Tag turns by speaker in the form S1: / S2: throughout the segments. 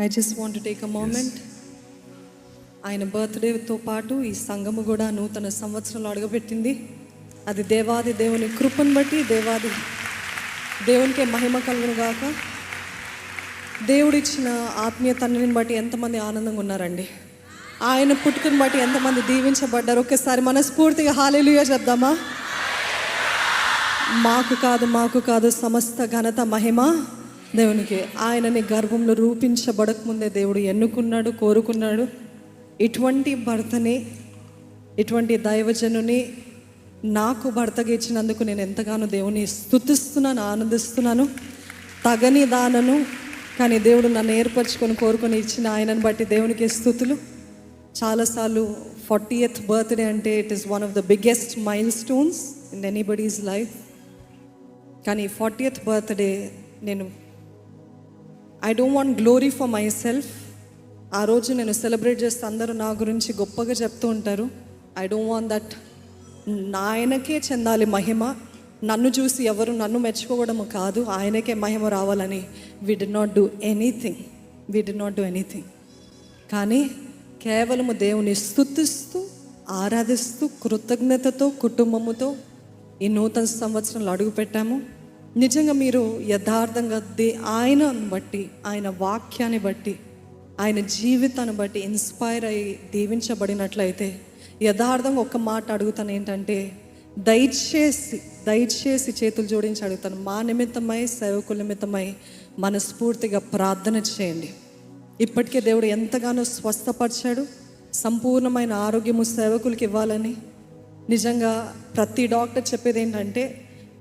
S1: I just want to take a moment. ఆయన బర్త్డేతో పాటు ఈ సంఘము కూడా నూతన సంవత్సరంలో అడుగుపెట్టింది. అది దేవాది దేవుని కృపను బట్టి, దేవాది దేవునికే మహిమ కలుగును గాక. దేవుడిచ్చిన ఆత్మీయ తండ్రిని బట్టి ఎంతమంది ఆనందంగా ఉన్నారండి. ఆయన పుట్టుకను బట్టి ఎంతమంది దీవించబడ్డారు. ఒక్కసారి మనస్ఫూర్తిగా హల్లెలూయా చెప్దామా? మాకు కాదు సమస్త ఘనత మహిమ దేవునికి. ఆయనని గర్భంలో రూపించబడకముందే దేవుడు ఎన్నుకున్నాడు, కోరుకున్నాడు. ఇటువంటి భర్తని, ఇటువంటి దైవజనుని నాకు భర్తగా ఇచ్చినందుకు నేను ఎంతగానో దేవుని స్తుతిస్తున్నాను, ఆనందిస్తున్నాను. తగని దానను, కానీ దేవుడు నన్ను ఏర్పరచుకొని కోరుకొని ఇచ్చిన ఆయనను బట్టి దేవునికి స్తుతులు. చాలాసార్లు 40th బర్త్డే అంటే it is one of the biggest mile stones in anybody's life. కానీ 40th బర్త్డే నేను I don't want glory for my self. ఆ రోజు నేను సెలబ్రేట్ చేస్తే అందరూ నా గురించి గొప్పగా చెప్తూ ఉంటారు. I don't want that. ఆయనకే చెందాలి మహిమ. నన్ను చూసి ఎవరు నన్ను మెచ్చుకోవడము కాదు, ఆయనకే మహిమ రావాలని వి డి నాట్ డూ ఎనీథింగ్. కానీ కేవలము దేవుని స్తుతిస్తూ, ఆరాధిస్తూ, కృతజ్ఞతతో కుటుంబముతో ఈ నూతన సంవత్సరంలో అడుగుపెట్టాము. నిజంగా మీరు యథార్థంగా ఆయనను బట్టి, ఆయన వాక్యాన్ని బట్టి, ఆయన జీవితాన్ని బట్టి ఇన్స్పైర్ అయ్యి దీవించబడినట్లయితే యథార్థంగా ఒక్క మాట అడుగుతాను, ఏంటంటే దయచేసి చేతులు జోడించి అడుగుతాను, మా నిమిత్తమై, సేవకుల నిమిత్తమై మనస్ఫూర్తిగా ప్రార్థన చేయండి. ఇప్పటికే దేవుడు ఎంతగానో స్వస్థపరిచాడు. సంపూర్ణమైన ఆరోగ్యము సేవకులకి ఇవ్వాలని. నిజంగా ప్రతి డాక్టర్ చెప్పేది ఏంటంటే,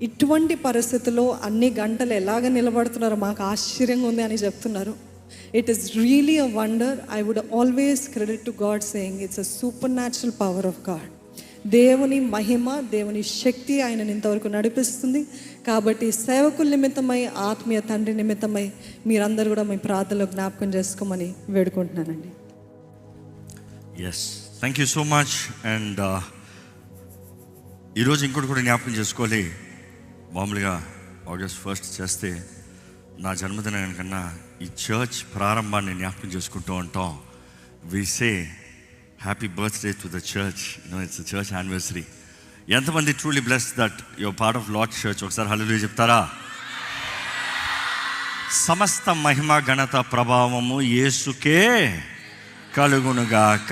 S1: ఇటువంటి పరిస్థితుల్లో అన్ని గంటలు ఎలాగ నిలబడుతున్నారో మాకు ఆశ్చర్యంగా ఉంది అని చెప్తున్నారు. It is really a wonder. I would always credit to God saying it's a supernatural power of God. దేవుని మహిమ, దేవుని శక్తి ఆయనని ఇంతవరకు నడిపిస్తుంది. కాబట్టి సేవకుల నిమిత్తమై, ఆత్మీయ తండ్రి నిమిత్తమై మీరందరూ కూడా మీ ప్రార్థనలో జ్ఞాపకం చేసుకోమని వేడుకుంటున్నానండి.
S2: Yes, thank you so much. And ఈరోజు ఇంకోటి కూడా జ్ఞాపకం చేసుకోవాలి. మామూలుగా August 1st చేస్తే నా జన్మదినం కన్నా ఈ చర్చ్ ప్రారంభాన్ని జ్ఞాపకం చేసుకుంటూ ఉంటాం. We say happy birthday to the church, it's the church anniversary. ఎంతమంది truly blessed that your part of lord church? ఒకసారి హల్లెలూయా చెప్తారా? సమస్త మహిమ, ఘనత, ప్రభావము యేసుకే కలుగునుగాక.